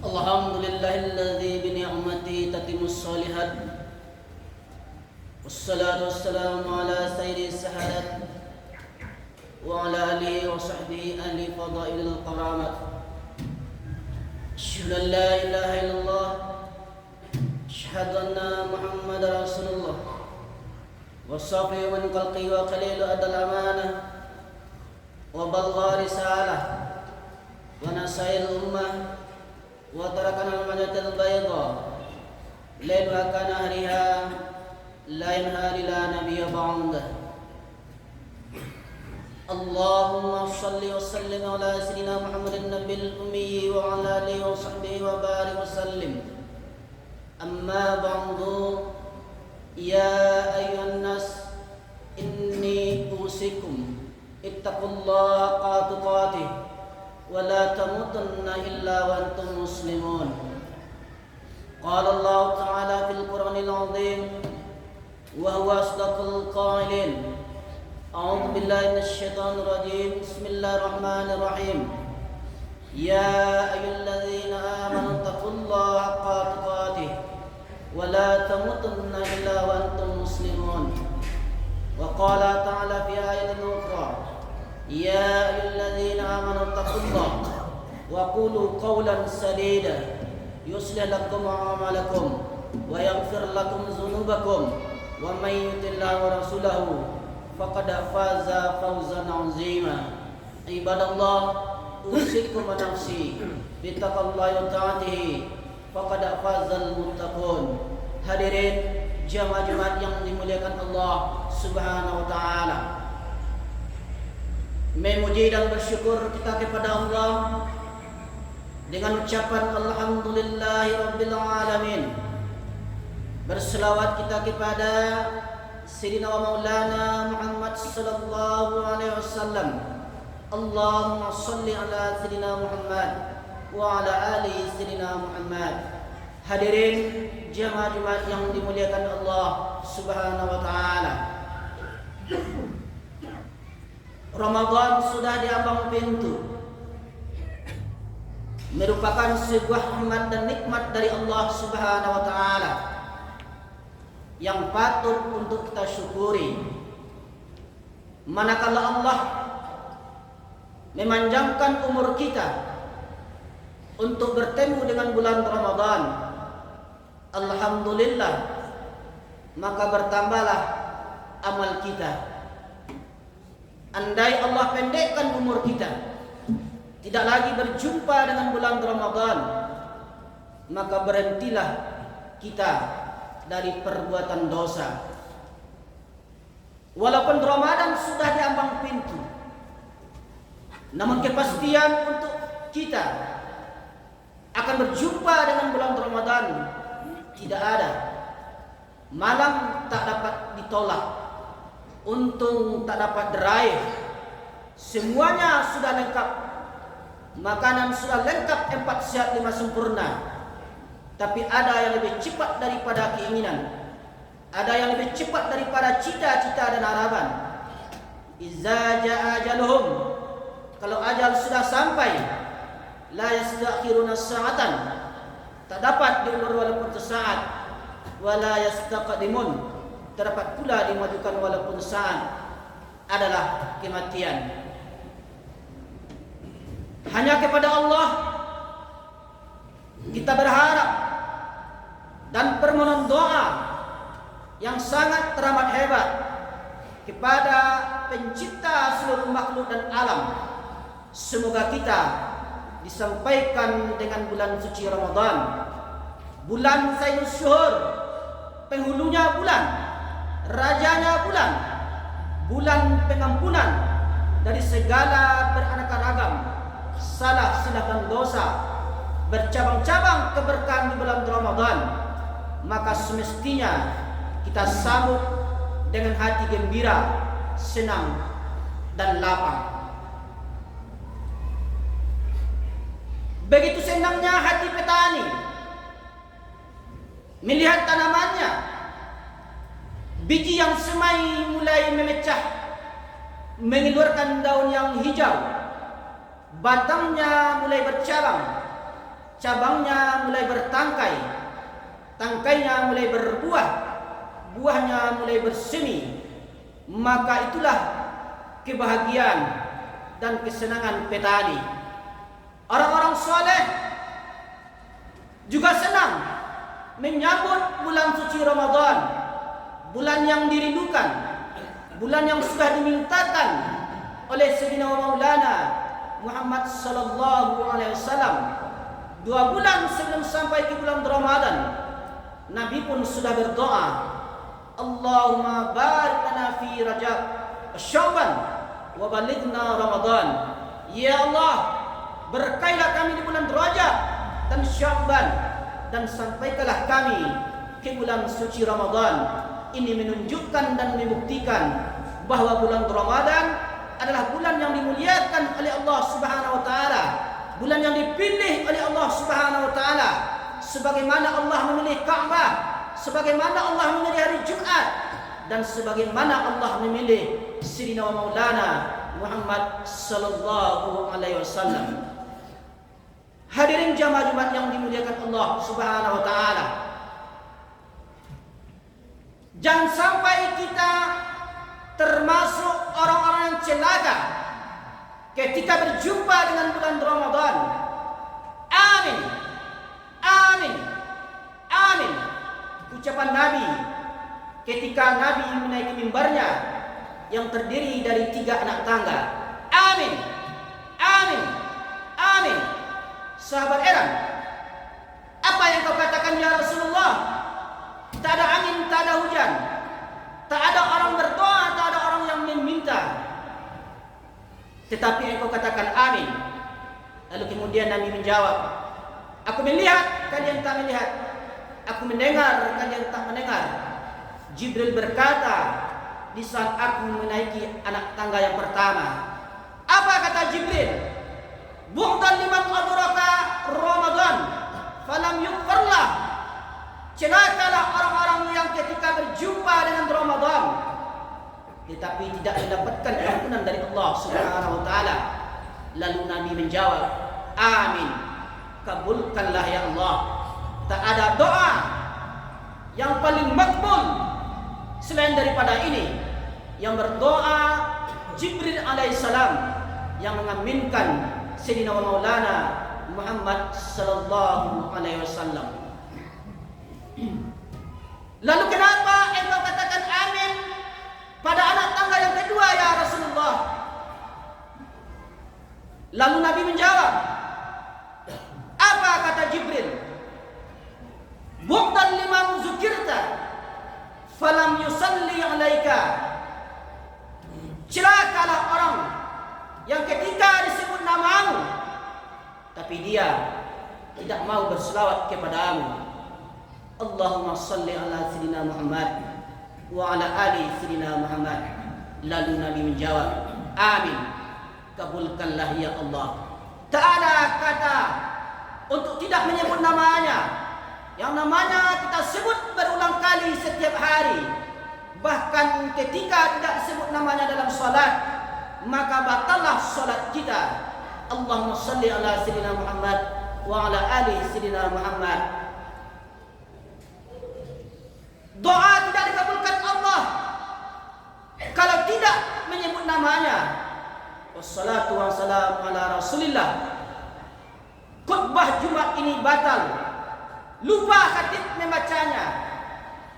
Alhamdulillahilladzi bi ni'matihi tatimmus shalihat. Wassalatu wassalamu ala sayyidis sahadat wa ala alihi wa sahbihi ahli fadailil karamat. Asyhadu an la ilaha illallah, asyhadu anna Muhammadar Rasulullah. Wassafi min khalqi wa qalilu adal amanah wa balgha risalah wa nasail ummah wa tarakana al-majdatul bayda lailuha kanahariha la yanhari la nabiyya ba'da. Allahumma shalli wa sallim ala sayyidina Muhammadin nabiyil ummi wa ala alihi wa sahbihi wa barik wa sallim. Amma ba'du, ya ayyuhan nas, inni usikum ittaqullaha haqqa tuqatih wa la tamutunna illa wa antum muslimun. Qala Allah Ta'ala fil Qur'anil 'azim wa huwa asdaqul qailin. A'udzu billahi minasy syaithanir rajim. Bismillahirrahmanirrahim. Ya ayyuhalladzina amanu taqullaha haqqa tuqatih wa la tamutunna illa wa antum muslimun. Wa qala ta'ala fi ayatin ukhra, ya ayyuhalladzina amanu taqullaha wa qulu qawlan sadida yuslih lakum a'malakum wa yaghfir lakum dzunubakum wa may yuti'illah wa rasulahu faqad faza fawzan 'azima. Ibadallah, usikum wa nafsi bittaqwallahi wa ta'atihi faqad fazal muttaqun. Hadirin jamaah Jumat yang dimuliakan Allah Subhanahu wa taala, memuji dan bersyukur kita kepada Allah dengan ucapan alhamdulillahi rabbil alamin. Berselawat kita kepada Sayyidina wa Maulana Muhammad sallallahu alaihi wasallam. Allahumma shalli ala Sayyidina Muhammad wa ala ali Sayyidina Muhammad. Hadirin jamaah Jumat yang dimuliakan Allah Subhanahu wa taala, Ramadan sudah di ambang pintu, merupakan sebuah rahmat dan nikmat dari Allah Subhanahu wa taala yang patut untuk kita syukuri. Manakala Allah memanjangkan umur kita untuk bertemu dengan bulan Ramadan, alhamdulillah, maka bertambahlah amal kita. Andai Allah pendekkan umur kita, tidak lagi berjumpa dengan bulan Ramadan, maka berhentilah kita dari perbuatan dosa. Walaupun Ramadan sudah di ambang pintu, namun kepastian untuk kita akan berjumpa dengan bulan Ramadan tidak ada. Malam tak dapat ditolak, untung tak dapat diraih. Semuanya sudah lengkap, makanan sudah lengkap, 4 sehat 5 sempurna. Tapi ada yang lebih cepat daripada keinginan, ada yang lebih cepat daripada cita-cita dan harapan. Iza ja'a ajaluhum, kalau ajal sudah sampai, la yastakhiruna sa'atan, tak dapat diulur walaupun sesaat, wala yastaqdimun, tak dapat pula dimajukan walaupun saat, adalah kematian. Hanya kepada Allah kita berharap dan permohonan doa yang sangat teramat hebat kepada pencipta seluruh makhluk dan alam. Semoga kita disampaikan dengan bulan suci Ramadan, bulan Sayyidus Syuhur, penghulunya bulan, rajanya bulan, bulan pengampunan dari segala beraneka ragam salah silap dosa, bercabang-cabang keberkahan di bulan Ramadan. Maka semestinya kita sambut dengan hati gembira, senang dan lapang. Begitu senangnya hati petani melihat tanamannya, biji yang semai mulai memecah, mengeluarkan daun yang hijau, batangnya mulai bercabang, cabangnya mulai bertangkai, tangkainya mulai berbuah, buahnya mulai bersemi, maka itulah kebahagiaan dan kesenangan petani. Orang-orang soleh juga senang menyambut bulan suci Ramadan, bulan yang dirindukan, bulan yang sudah dimintakan oleh Sayyidina Maulana Muhammad sallallahu alaihi wasallam. 2 bulan sebelum sampai ke bulan Ramadan, Nabi pun sudah berdoa, Allahumma barik lana fi Rajab Sya'ban wa balighna Ramadan. Ya Allah, berkailah kami di bulan Rajab dan Sya'ban, dan sampaikanlah kami ke bulan suci Ramadan. Ini menunjukkan dan membuktikan bahwa bulan Ramadan adalah bulan yang dimuliakan oleh Allah Subhanahu wa taala, bulan yang dipilih oleh Allah Subhanahu wa taala, sebagaimana Allah memilih Ka'bah, sebagaimana Allah memilih hari Jumat, dan sebagaimana Allah memilih Sayyidina Maulana Muhammad sallallahu alaihi wasallam. Hadirin jamaah Jumat yang dimuliakan Allah Subhanahu wa taala, jangan sampai kita termasuk orang-orang yang celaka ketika berjumpa dengan bulan Ramadan. Amin, amin, amin. Ucapan Nabi ketika Nabi menaiki mimbarnya yang terdiri dari 3 anak tangga. Amin, amin, amin. Sahabat Iran, apa yang kau katakan ya Rasulullah? Tak ada angin, tak ada hujan, tak ada orang berdoa, tak ada orang yang meminta, tetapi engkau katakan amin. Lalu kemudian Nabi menjawab, aku melihat, kalian tak melihat. Aku mendengar, kalian tak mendengar. Jibril berkata di saat aku menaiki anak tangga yang pertama. Apa kata Jibril? Bu'dan liman adraka Ramadan falam yughfarlah. Celakalah orang-orang yang ketika berjumpa dengan Ramadan tetapi tidak mendapatkan ampunan dari Allah Subhanahu wa taala. Lalu Nabi menjawab, amin, kabulkanlah ya Allah. Tak ada doa yang paling makbul selain daripada ini, yang berdoa Jibril alaihissalam yang mengaminkan Sayyidina Maulana Muhammad sallallahu alaihi wasallam. Lalu kenapa engkau katakan amin pada anak tangga yang kedua ya Rasulullah? Lalu Nabi menjawab, apa kata Jibril? Bu'dan liman zukirta falam yusalli alaika. Celakalah orang yang ketika disebut namamu tapi dia tidak mau berselawat kepadamu. Allahumma salli ala Sayyidina Muhammad wa ala ali Sayyidina Muhammad. Lalu Nabi menjawab, amin, kabulkanlah ya Allah. Tak ada kata untuk tidak menyebut namanya. Yang namanya kita sebut berulang kali setiap hari. Bahkan ketika tidak disebut namanya dalam salat, maka batallah salat kita. Allahumma salli ala Sayyidina Muhammad wa ala ali Sayyidina Muhammad. Doa tidak dikabulkan Allah kalau tidak menyebut namanya. Wassalatu wassalamu ala Rasulillah. Khutbah Jumat ini batal, lupa khatib membacanya,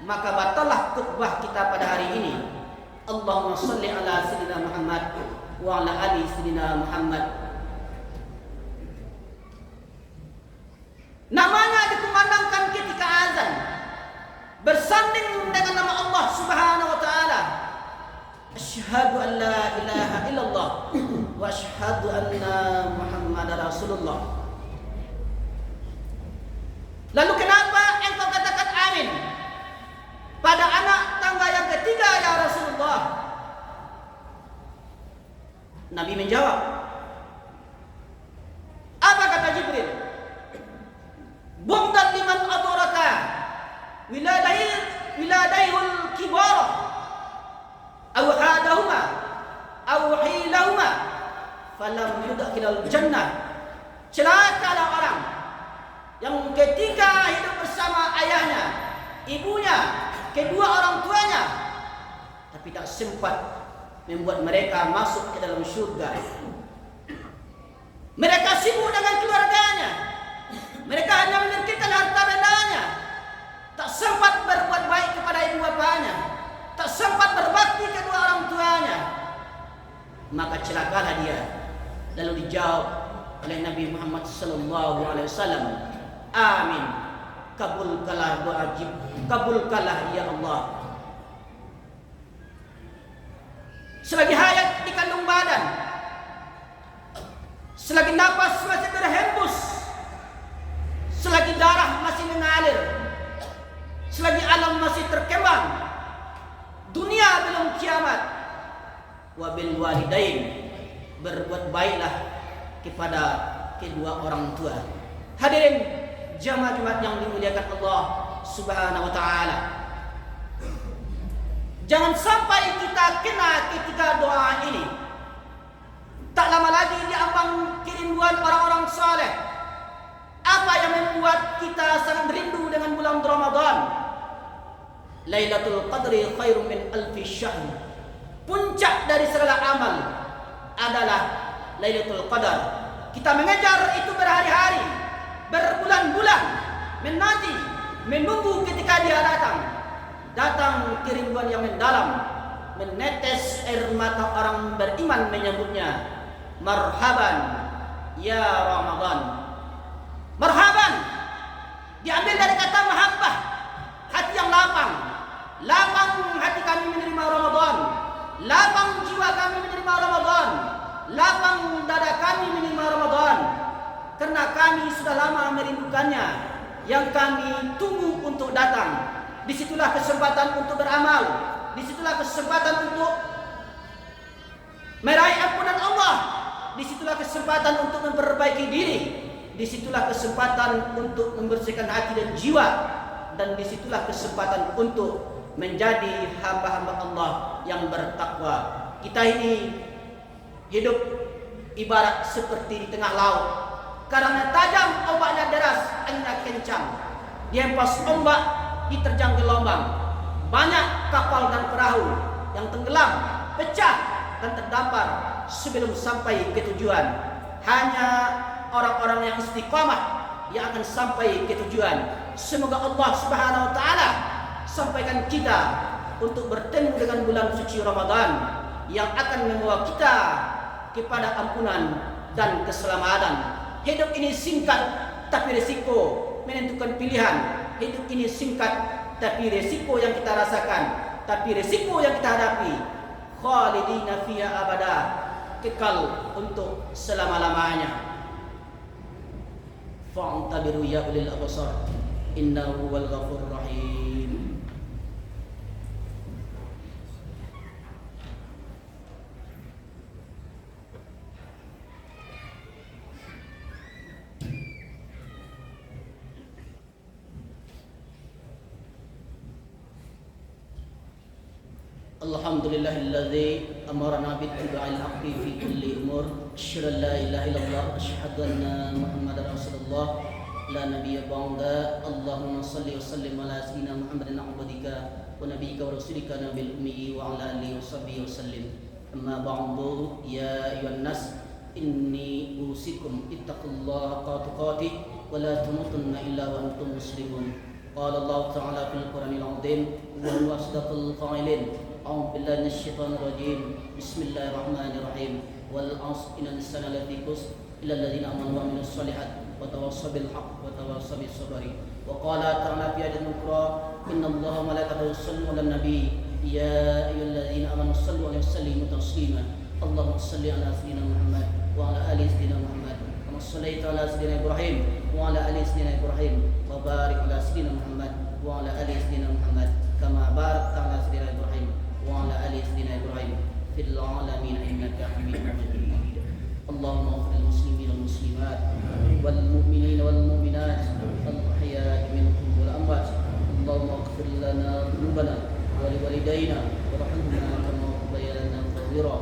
maka batallah khutbah kita pada hari ini. Allahumma salli ala Sayyidina Muhammad wa ala ali Sayyidina Muhammad. Namanya dikumandangkan ketika azan, bersanding dengan nama Allah Subhanahu wa taala. Asyhadu an la ilaha illallah wa asyhadu anna Muhammadar Rasulullah. Lalu kenapa engkau katakan amin pada anak tangga yang ketiga ya Rasulullah? Nabi menjawab, apa kata Jibril? Bu'dan liman adraka wiladayul kibara aw hadahuma aw hilahuma falam yudkhilal jannah. Celakalah orang ketika hidup bersama ayahnya, ibunya, kedua orang tuanya, tapi tak sempat membuat mereka masuk ke dalam surga. Mereka sibuk dengan keluarganya. Mereka hanya memikirkan harta bendanya. Tak sempat berbuat baik kepada ibu bapanya. Tak sempat berbakti kedua orang tuanya. Maka celakalah dia. Lalu dijawab oleh Nabi Muhammad SAW, amin, kabulkanlah doa, kabulkanlah ya Allah. Selagi hayat di kandung badan, selagi nafas masih berhembus, selagi darah masih mengalir, selagi alam masih terkembang, dunia belum kiamat, wabil walidain, berbuat baiklah kepada kedua orang tua. Hadirin jamaah Jumat yang dimuliakan Allah Subhanahu wa taala. Jangan sampai kita kena ketika doa ini. Tak lama lagi diambang kerinduan orang-orang saleh. Apa yang membuat kita sangat rindu dengan bulan Ramadan? Lailatul Qadri khairum min alfi syahr. Puncak dari segala amal adalah Lailatul Qadar. Kita mengejar itu berhari-hari, berbulan-bulan, menanti, menunggu ketika dia datang. Datang kerinduan yang mendalam, menetes air mata orang beriman menyambutnya. Marhaban ya Ramadan. Marhaban diambil dari kata mahabbah, hati yang lapang. Lapang hati kami menerima Ramadan. Lapang jiwa kami menerima Ramadan. Lapang dada kami menerima Ramadan. Karena kami sudah lama merindukannya, yang kami tunggu untuk datang. Disitulah kesempatan untuk beramal. Disitulah kesempatan untuk meraih ampunan Allah. Disitulah kesempatan untuk memperbaiki diri. Disitulah kesempatan untuk membersihkan hati dan jiwa. Dan disitulah kesempatan untuk menjadi hamba-hamba Allah yang bertakwa. Kita ini hidup ibarat seperti di tengah laut. Karena tajam, ombaknya deras, anginnya kencang. Dihempas ombak, diterjang gelombang. Banyak kapal dan perahu yang tenggelam, pecah dan terdampar sebelum sampai ke tujuan. Hanya orang-orang yang istiqamah yang akan sampai ke tujuan. Semoga Allah Subhanahu wa taala sampaikan kita untuk bertemu dengan bulan suci Ramadan yang akan membawa kita kepada ampunan dan keselamatan. Hidup ini singkat tapi risiko menentukan pilihan. Hidup ini singkat tapi risiko yang kita rasakan, tapi risiko yang kita hadapi, khalidina fiha abada, kekal untuk selama-lamanya. Fa'tabiru ya ulil absar, innahu wal ghafurur rahim. Alhamdulillahilladzi amarna bittiba'il haqqi fi kulli umur. Asyhadu an la ilaha illallah, asyhadu anna Muhammadar Rasulullah, la nabiyya ba'da. Allahumma shalli wa sallim ala sayyidina Muhammadin abdika wa nabiyyika wa rasulika nabil ummi wa ala alihi wa sahbihi wa sallim. Amma ba'du, ya ayyuhan nas, inni usikum ittaqullaha haqqa tuqatih wa la tamutunna illa wa antum muslimun. Qala Allah ta'ala fil Qur'anil 'azim wa huwa asdaqul qa'ilin. أعوذ بالله من الشيطان الرجيم. بسم الله الرحمن الرحيم. والعصر إن الإنسان لفي خسر إلا الذين آمنوا وعملوا الصالحات وتواصوا بالحق وتواصوا بالصبر. وقال تعالى في آية أخرى إن الله وملائكته يصلون على النبي يا أيها الذين آمنوا صلوا عليه وسلموا تسليما. اللهم صل على سيدنا محمد وعلى آل سيدنا محمد كما صليت على سيدنا إبراهيم وعلى آل سيدنا إبراهيم وبارك على سيدنا محمد وعلى آل سيدنا محمد كما باركت على سيدنا إبراهيم وعلى آل سيدنا إبراهيم في العالمين إنك حميد مجيد. اللهم اغفر للمسلمين والمسلمات والمؤمنين والمؤمنات الأحياء منهم والأموات. اللهم اغفر لنا ذنوبنا ولوالدينا وارحمنا كما ربيانا صغيرا.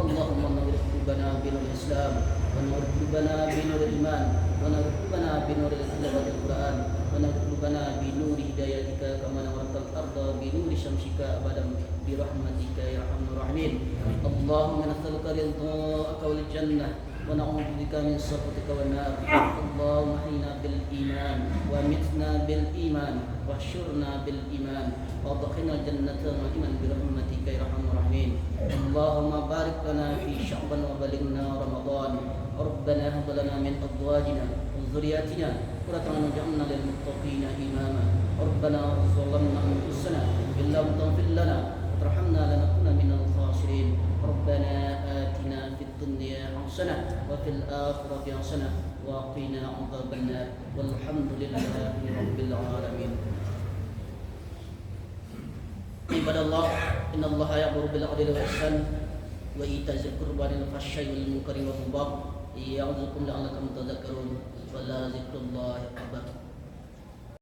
اللهم نور قلوبنا بنور الإسلام ونور قلوبنا بنور الإيمان ونور قلوبنا بنور القرآن بيدك كما نورت الأرض بنور شمسك أبدا برحمتك يا أرحم الراحمين. اللهم نسألك رضاك والجنة ونعوذ بك من سخطك والنار. اللهم احينا بالإيمان ومتنا بالإيمان واحشرنا بالإيمان وادخلنا الجنة نعيما برحمتك يا أرحم الراحمين. اللهم بارك لنا في شعبان وبلغنا رمضان. ربنا هب لنا من أزواجنا وذرياتنا قرة أعين واجعلنا للمتقين إماما. ربنا ظلمنا أنفسنا إن لم تغفر لنا وترحمنا لنكون من الخاسرين. ربنا آتنا في الدنيا حسنة وفي الآخرة حسنة وقنا عذاب النار والحمد لله رب العالمين. عباد الله إن الله يأمر بالعدل والإحسان وإيتاء ذي القربى والفحشاء والمنكر والبغي يعظكم لعلكم تذكرون ولذكر الله أكبر.